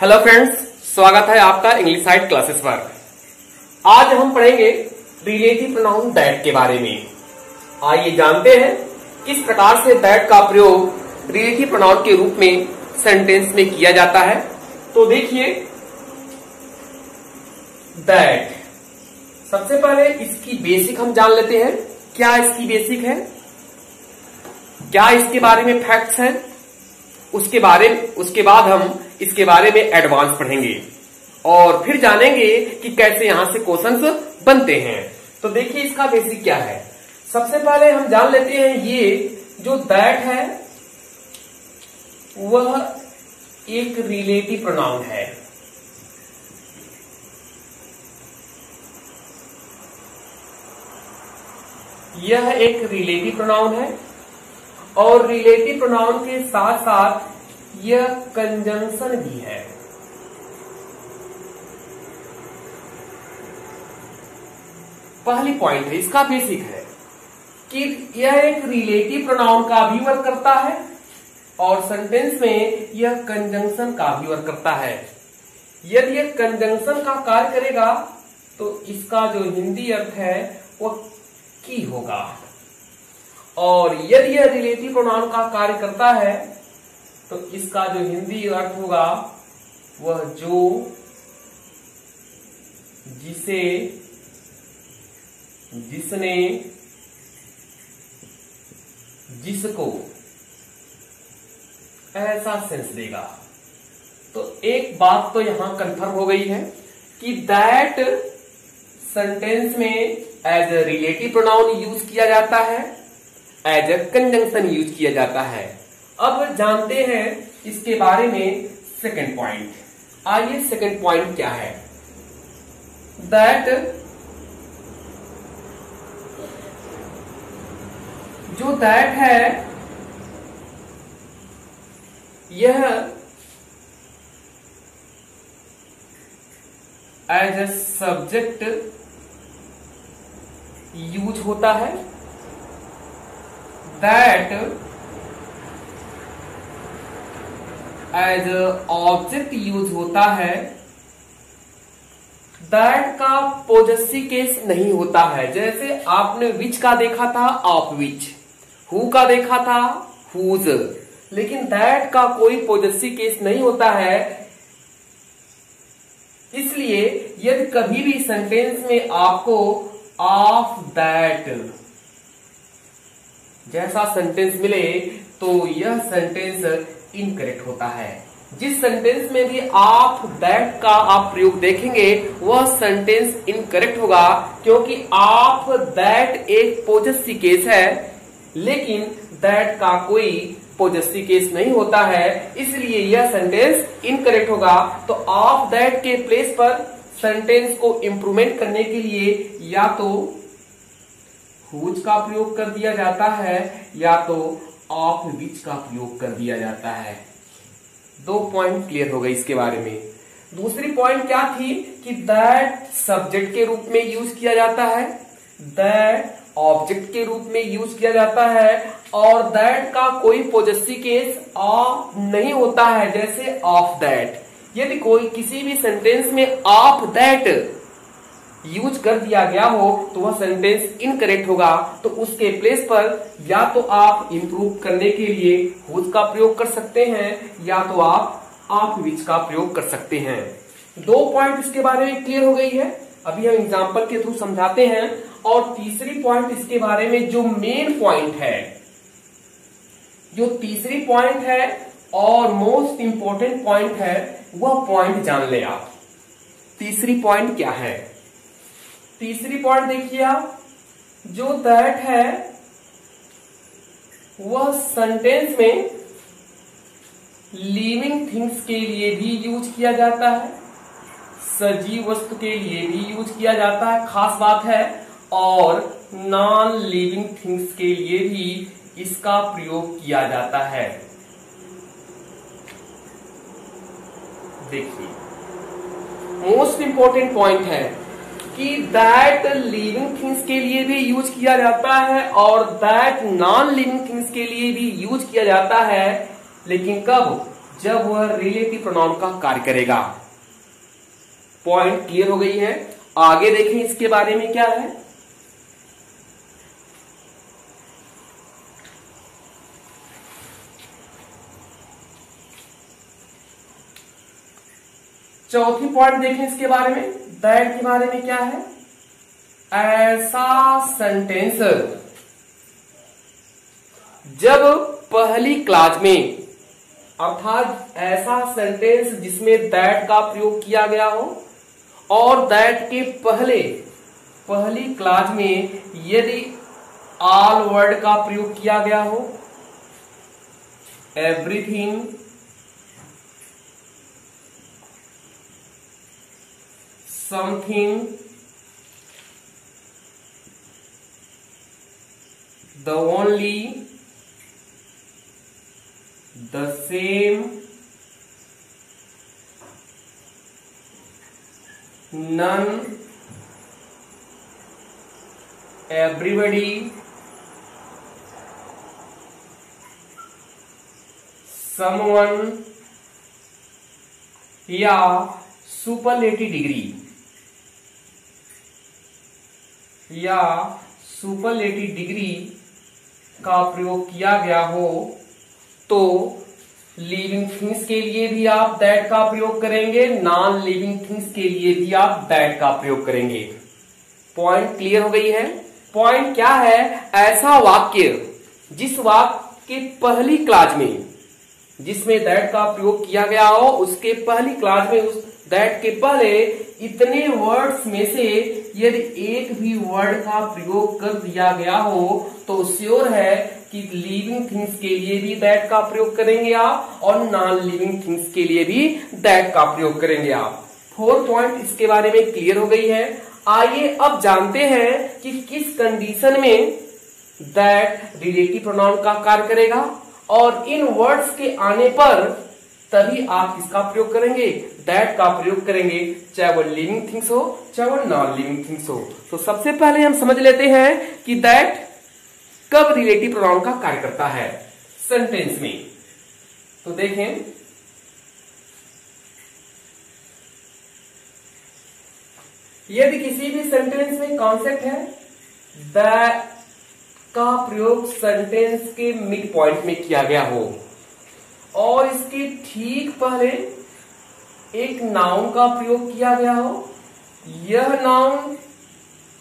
Hello friends, स्वागत है आपका इंग्लिश साइड क्लासेस पर। आज हम पढ़ेंगे रिलेटिव प्रोनाउन दैट के बारे में। आइए जानते हैं किस प्रकार से दैट का प्रयोग रिलेटिव प्रोनाउन के रूप में सेंटेंस में किया जाता है। तो देखिए, दैट, सबसे पहले इसकी बेसिक हम जान लेते हैं। क्या इसकी बेसिक है, क्या इसके बारे में फैक्ट्स हैं, उसके बाद हम इसके बारे में एडवांस पढ़ेंगे और फिर जानेंगे कि कैसे यहां से क्वेश्चंस बनते हैं। तो देखिए इसका बेसिक क्या है। सबसे पहले हम जान लेते हैं, ये जो दैट है वह एक रिलेटिव प्रोनाउन है। यह एक रिलेटिव प्रोनाउन है और रिलेटिव प्रोनाउन के साथ साथ यह कंजंक्शन भी है। पहली पॉइंट है, इसका बेसिक है कि यह एक रिलेटिव प्रोनाउन का भी वर्क करता है और सेंटेंस में यह कंजंक्शन का भी वर्क करता है। यदि यह कंजंक्शन का कार्य करेगा तो इसका जो हिंदी अर्थ है वह की होगा, और यदि यह रिलेटिव प्रोनाउन का कार्य करता है तो इसका जो हिंदी अर्थ होगा वह जो, जिसे, जिसने, जिसको, ऐसा सेंस देगा। तो एक बात तो यहां कंफर्म हो गई है कि दैट सेंटेंस में as a relative pronoun use किया जाता है, एज अ कंजंक्शन यूज किया जाता है। अब जानते हैं इसके बारे में सेकंड पॉइंट। आइए सेकंड पॉइंट क्या है। दैट, जो दैट है यह एज अ सब्जेक्ट यूज होता है। दैट एज ऑब्जेक्ट यूज होता है। दैट का पोजेसिव केस नहीं होता है। जैसे आपने विच का देखा था, ऑफ विच, हु का देखा था, हुज, लेकिन दैट का कोई पोजेसिव केस नहीं होता है। इसलिए यदि कभी भी सेंटेंस में आपको ऑफ दैट जैसा सेंटेंस मिले तो यह सेंटेंस इनकरेक्ट होता है। जिस सेंटेंस में भी ऑफ दैट का आप प्रयोग देखेंगे वह सेंटेंस इनकरेक्ट होगा, क्योंकि ऑफ दैट एक पोजेसिव केस है लेकिन दैट का कोई पोजेसिव केस नहीं होता है, इसलिए यह सेंटेंस इनकरेक्ट होगा। तो ऑफ दैट के प्लेस पर सेंटेंस को इंप्रूवमेंट करने के लिए या तो हुज का प्रयोग कर दिया जाता है या तो ऑफ विच का प्रयोग कर दिया जाता है। दो पॉइंट क्लियर हो गए इसके बारे में। दूसरी पॉइंट क्या थी कि दैट सब्जेक्ट के रूप में यूज किया जाता है, दैट ऑब्जेक्ट के रूप में यूज किया जाता है और दैट का कोई पोजेसिव केस नहीं होता है, जैसे ऑफ दैट। यदि कोई किसी भी सेंटेंस में ऑफ दैट यूज कर दिया गया हो तो वह सेंटेंस इनकरेक्ट होगा। तो उसके प्लेस पर या तो आप इंप्रूव करने के लिए हुज का प्रयोग कर सकते हैं या तो आप ऑफ विच का प्रयोग कर सकते हैं। दो पॉइंट इसके बारे में क्लियर हो गई है। अभी हम एग्जांपल के थ्रू समझाते हैं। और तीसरी पॉइंट इसके बारे में जो मेन पॉइंट है, जो तीसरी पॉइंट है और मोस्ट इंपॉर्टेंट पॉइंट है, वह पॉइंट जान ले आप। तीसरी पॉइंट क्या है? तीसरी पॉइंट देखिए आप, जो दैट है वह सेंटेंस में लिविंग थिंग्स के लिए भी यूज किया जाता है, सजीव वस्तु के लिए भी यूज किया जाता है, खास बात है, और नॉन लिविंग थिंग्स के लिए भी इसका प्रयोग किया जाता है। देखिए मोस्ट इंपॉर्टेंट पॉइंट है कि दैट लिविंग थिंग्स के लिए भी यूज किया जाता है और दैट नॉन लिविंग थिंग्स के लिए भी यूज किया जाता है, लेकिन कब? जब वह रिलेटिव प्रोनाउन का कार्य करेगा। पॉइंट क्लियर हो गई है। आगे देखें इसके बारे में क्या है। चौथी पॉइंट देखें इसके बारे में, दैट के बारे में क्या है। ऐसा सेंटेंस जब पहली क्लास में, अर्थात ऐसा सेंटेंस जिसमें दैट का प्रयोग किया गया हो और दैट के पहली क्लास में यदि ऑल वर्ड का प्रयोग किया गया हो, everything, something, the only, the same, none, everybody, someone या सुपरलेटिव डिग्री का प्रयोग किया गया हो तो लिविंग थिंग्स के लिए भी आप दैट का प्रयोग करेंगे, नॉन लिविंग थिंग्स के लिए भी आप दैट का प्रयोग करेंगे। पॉइंट क्लियर हो गई है। पॉइंट क्या है, ऐसा वाक्य जिस वाक्य के पहली क्लास में जिसमें दैट का प्रयोग किया गया हो, उसके पहली क्लास में उस दैट के पहले इतने वर्ड्स में से यदि एक भी वर्ड का प्रयोग कर दिया गया हो तो श्योर है कि लिविंग थिंग्स के लिए भी दैट का प्रयोग करेंगे आप और नॉन लिविंग थिंग्स के लिए भी दैट का प्रयोग करेंगे आप। 4 पॉइंट इसके बारे में क्लियर हो गई है। आइए अब जानते हैं कि किस कंडीशन में दैट रिलेटिव प्रोनाउन का कार्य करेगा और इन वर्ड्स के आने पर तभी आप किसका प्रयोग करेंगे, दैट का प्रयोग करेंगे, चाहे वो लिविंग थिंग्स हो चाहे वो नॉन लिविंग थिंग्स हो। तो सबसे पहले हम समझ लेते हैं कि दैट कब रिलेटिव प्रोनाउन का कार्य करता है सेंटेंस में। तो देखें, यदि किसी भी सेंटेंस में कॉन्सेप्ट है दैट का प्रयोग सेंटेंस के मिड पॉइंट में किया गया हो और इसके ठीक पहले एक नाउन का प्रयोग किया गया हो, यह नाउन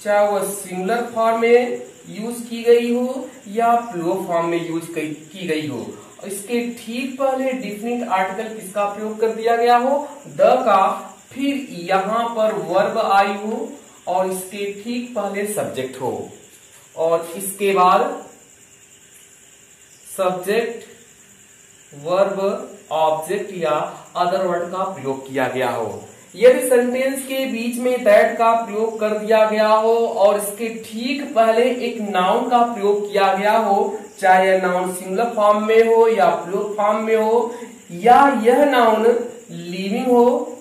चाहे वह सिंगुलर फॉर्म में यूज की गई हो या प्लूरल फॉर्म में यूज की गई हो, इसके ठीक पहले डिफिनिट आर्टिकल किसका प्रयोग कर दिया गया हो, द का, फिर यहां पर वर्ब आई हो और इसके ठीक पहले सब्जेक्ट हो और इसके बाद सब्जेक्ट, वर्ब, ऑब्जेक्ट या अदर वर्ड का प्रयोग किया गया हो। यदि सेंटेंस के बीच में दैट का प्रयोग कर दिया गया हो और इसके ठीक पहले एक नाउन का प्रयोग किया गया हो, चाहे यह नाउन सिंगुलर फॉर्म में हो या प्लूरल फॉर्म में हो या यह नाउन लिविंग हो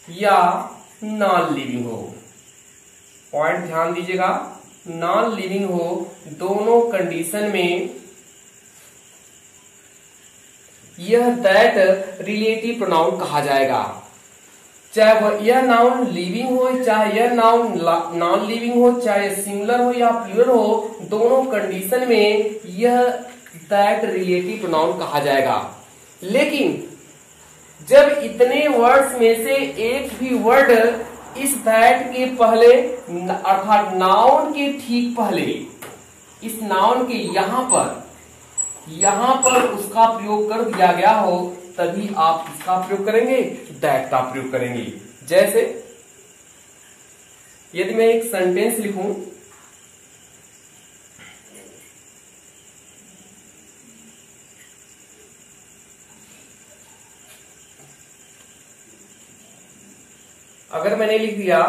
या नॉन लिविंग हो, पॉइंट ध्यान दीजिएगा, नॉन लिविंग हो, दोनों कंडीशन में यह दैट रिलेटिव प्रोनाउन कहा जाएगा। चाहे वह यह नाउन लिविंग हो चाहे यह नाउन नॉन लिविंग हो, चाहे सिंगुलर हो या प्लूरल हो, दोनों कंडीशन में यह दैट रिलेटिव प्रोनाउन कहा जाएगा। लेकिन जब इतने वर्ड्स में से एक भी वर्ड इस दैट के पहले अर्थात नाउन के ठीक पहले, इस नाउन के यहां पर उसका प्रयोग कर दिया गया हो तभी आप इसका प्रयोग करेंगे, दैट का प्रयोग करेंगे। जैसे यदि मैं एक सेंटेंस लिखूं, अगर मैंने लिख दिया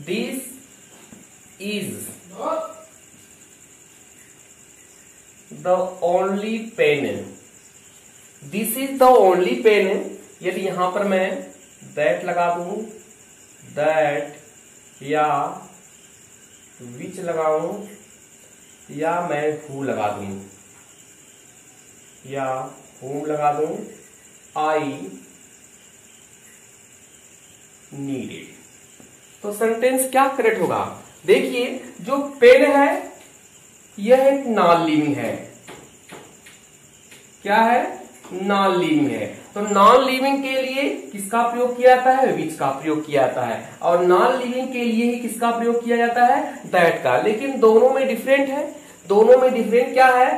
this is the only pen, this is the only pen, यदि यहां पर मैं दैट लगा दूं, दैट या विच लगाऊं या मैं हु लगा दूं या होम लगा दूं आई नीडेड। तो सेंटेंस क्या करेक्ट होगा? देखिए, जो पेन है यह एक नॉन लिविंग है। क्या है? नॉन लिविंग है। तो नॉन लिविंग के लिए किसका प्रयोग किया जाता है? विच का प्रयोग किया जाता है। और नॉन लिविंग के लिए ही किसका प्रयोग किया जाता है? दैट का। लेकिन दोनों में डिफरेंट है। दोनों में डिफरेंट क्या है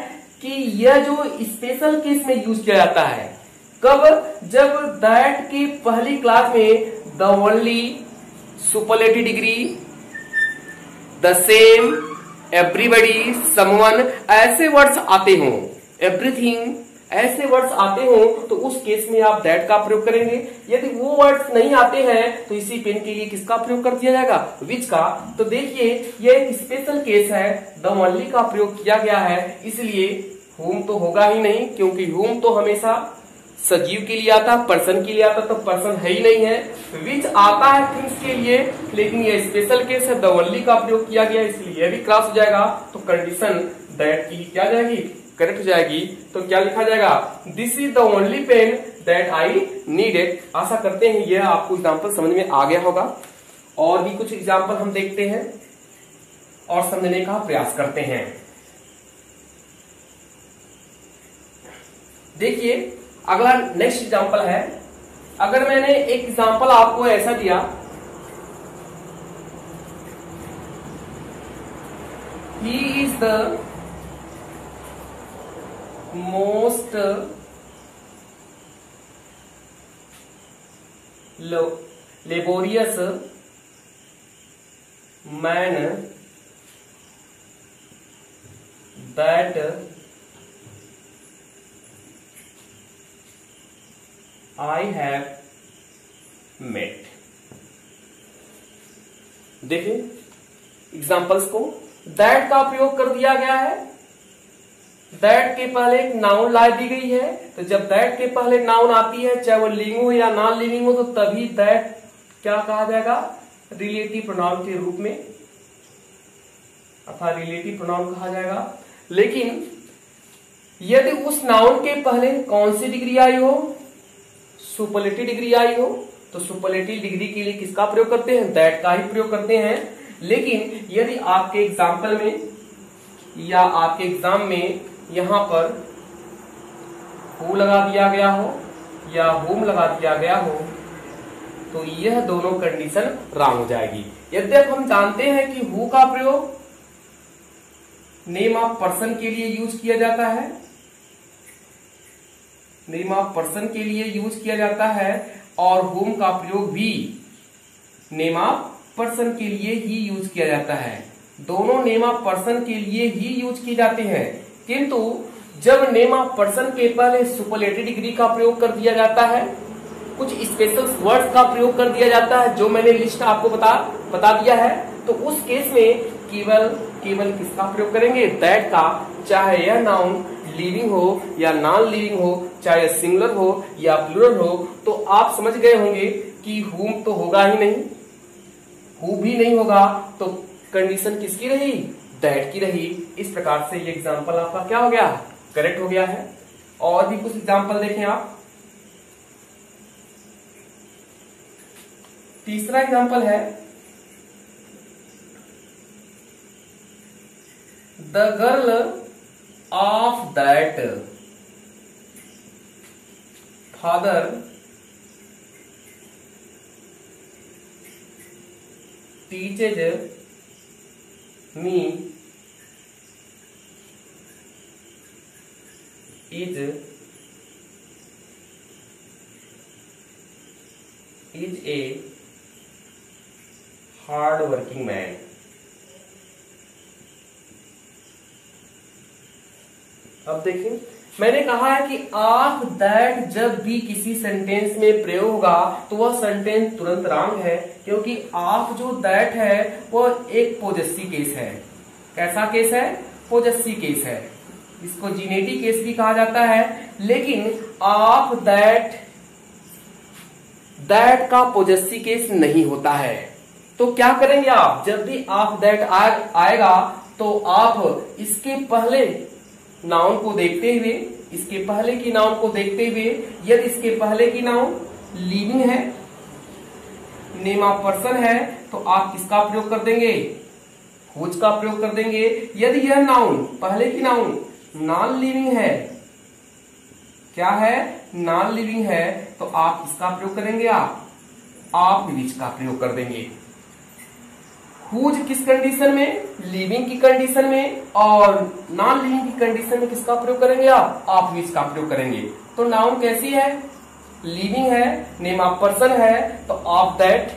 कि यह जो स्पेशल केस में यूज किया जाता है, कब? जब दैट की पहली क्लास में the only, superlative degree, the same, everybody, someone ऐसे वर्ड्स आते हों, एवरीथिंग ऐसे वर्ड्स आते हो, तो उस केस में आप दैट का प्रयोग करेंगे। यदि वो वर्ड्स नहीं आते हैं तो इसी पेन के लिए किसका प्रयोग कर दिया जाएगा? विच का। तो देखिए, ये एक स्पेशल केस है, द ओनली का प्रयोग किया गया है, इसलिए हुम तो होगा ही नहीं, क्योंकि हुम तो हमेशा सजीव के लिए आता, पर्सन के लिए आता, तो पर्सन है ही नहीं है। विच आता है थिंग्स के लिए, लेकिन ये स्पेशल केस है, द ओनली का प्रयोग किया गया, इसलिए यह भी क्रॉस हो जाएगा। तो कंडीशन दैट की क्या जाएगी? करेक्ट हो जाएगी। तो क्या लिखा जाएगा? This is the only pen that I needed. आशा करते हैं यह आपको एग्जाम्पल समझ में आ गया होगा। और भी कुछ एग्जाम्पल हम देखते हैं और समझने का प्रयास करते हैं। देखिए, अगला नेक्स्ट एग्जाम्पल है। अगर मैंने एक एग्जाम्पल आपको ऐसा दिया, he is the most laborious man that I have met. देखिए एग्जाम्पल्स को, दैट का प्रयोग कर दिया गया है। दैट के पहले एक नाउन ला दी गई है, तो जब दैट के पहले नाउन आती है, चाहे वो लिविंग हो या नॉन लिविंग हो, तो तभी दैट क्या कहा जाएगा? रिलेटिव प्रोनाउन के रूप में, अर्थात रिलेटिव प्रोनाउन कहा जाएगा। लेकिन यदि उस नाउन के पहले कौन सी डिग्री आई हो? सुपरलेटिव डिग्री आई हो, तो सुपरलेटिव डिग्री के लिए किसका प्रयोग करते हैं? दैट का ही प्रयोग करते हैं। लेकिन यदि आपके एग्जाम्पल में या आपके एग्जाम में यहां पर हु लगा दिया गया हो या हुम लगा दिया गया हो, तो यह दोनों कंडीशन रॉन्ग हो जाएगी। यद्यप हम जानते हैं कि हु का प्रयोग नेम ऑफ पर्सन के लिए यूज किया जाता है, नेम ऑफ पर्सन के लिए यूज किया जाता है, और हुम का प्रयोग भी नेम ऑफ पर्सन के लिए ही यूज किया जाता है। दोनों नेम ऑफ पर्सन के लिए ही यूज किए जाते हैं, किंतु जब नेम ऑफ पर्सन के पहले सुपरलेटिव डिग्री का प्रयोग कर दिया जाता है, कुछ स्पेशल वर्ड्स का प्रयोग कर दिया जाता है, जो मैंने लिस्ट आपको बता दिया है, तो उस केस में केवल किसका प्रयोग करेंगे? दैट का। चाहे यह नाउन लिविंग हो या नॉन लिविंग हो, चाहे सिंगुलर हो या प्लूरल हो, तो आप समझ गए होंगे कि हुम तो होगा ही नहीं, हु भी नहीं होगा, तो कंडीशन किसकी रही? दैट की रही। इस प्रकार से ये एग्जाम्पल आपका क्या हो गया? करेक्ट हो गया है। और भी कुछ एग्जाम्पल देखें आप। तीसरा एग्जाम्पल है, the girl of that father teaches me is a hard working man। अब देखिए, मैंने कहा है कि ऑफ दैट जब भी किसी सेंटेंस में प्रयोग होगा तो वह सेंटेंस तुरंत रॉन्ग है, क्योंकि ऑफ जो दैट है वह एक पोजेसिव केस है। कैसा केस है? पोजेसिव केस है। इसको जीनेटिव केस भी कहा जाता है। लेकिन ऑफ दैट का पोजेसिव केस नहीं होता है। तो क्या करेंगे आप? जब भी ऑफ दैट आएगा तो आप इसके पहले नाउन को देखते हुए इसके पहले की नाउन को देखते हुए यदि इसके पहले की नाउन लिविंग है, नेम ऑफ पर्सन है, तो आप किसका प्रयोग कर देंगे? हुज का प्रयोग कर देंगे। यदि यह नाउन पहले की नाउन नॉन लिविंग है, क्या है? नॉन लिविंग है, तो आप इसका प्रयोग करेंगे आप विच का प्रयोग कर देंगे। हुज किस कंडीशन में? लिविंग की कंडीशन में, और नॉन लिविंग की कंडीशन में किसका प्रयोग करेंगे? आप विच का प्रयोग करेंगे। तो नाउन कैसी है? लिविंग है, नेम ऑफ पर्सन है, तो ऑफ दैट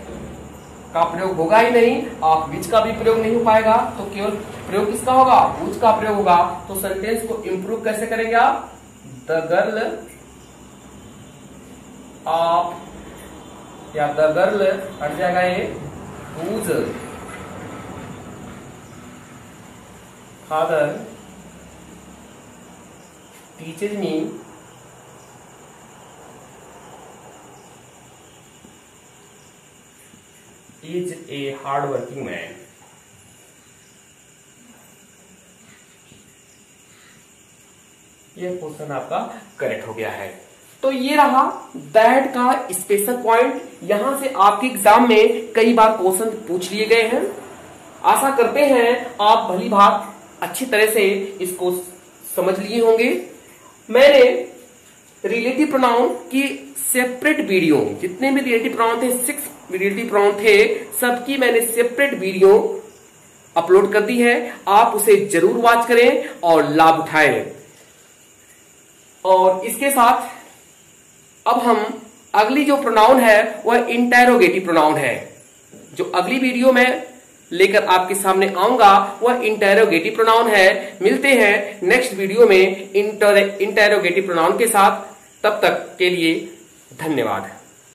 का प्रयोग होगा ही नहीं, ऑफ विच का भी प्रयोग नहीं हो पाएगा, तो केवल प्रयोग किसका होगा? हुज का प्रयोग होगा। तो सेंटेंस को इंप्रूव कैसे करेंगे आप? द गर्ल ऑफ, या द गर्ल हट जाएगा ये, whose father teaches me is a hard working man. यह क्वेश्चन आपका करेक्ट हो गया है। तो ये रहा दैट का स्पेशल पॉइंट। यहां से आपके एग्जाम में कई बार क्वेश्चन पूछ लिए गए हैं। आशा करते हैं आप भली भांति अच्छी तरह से इसको समझ लिए होंगे। मैंने रिलेटिव प्रोनाउन की सेपरेट वीडियो, जितने भी रिलेटिव प्रोनाउन थे, 6 रिलेटिव प्रोनाउन थे, सबकी मैंने सेपरेट वीडियो अपलोड कर दी है। आप उसे जरूर वॉच करें और लाभ उठाएं। और इसके साथ अब हम अगली जो प्रोनाउन है वह इंटेरोगेटिव प्रोनाउन है। जो अगली वीडियो में लेकर आपके सामने आऊंगा वह इंटेरोगेटिव प्रोनाउन है। मिलते हैं नेक्स्ट वीडियो में इंटेरोगेटिव प्रोनाउन के साथ। तब तक के लिए धन्यवाद।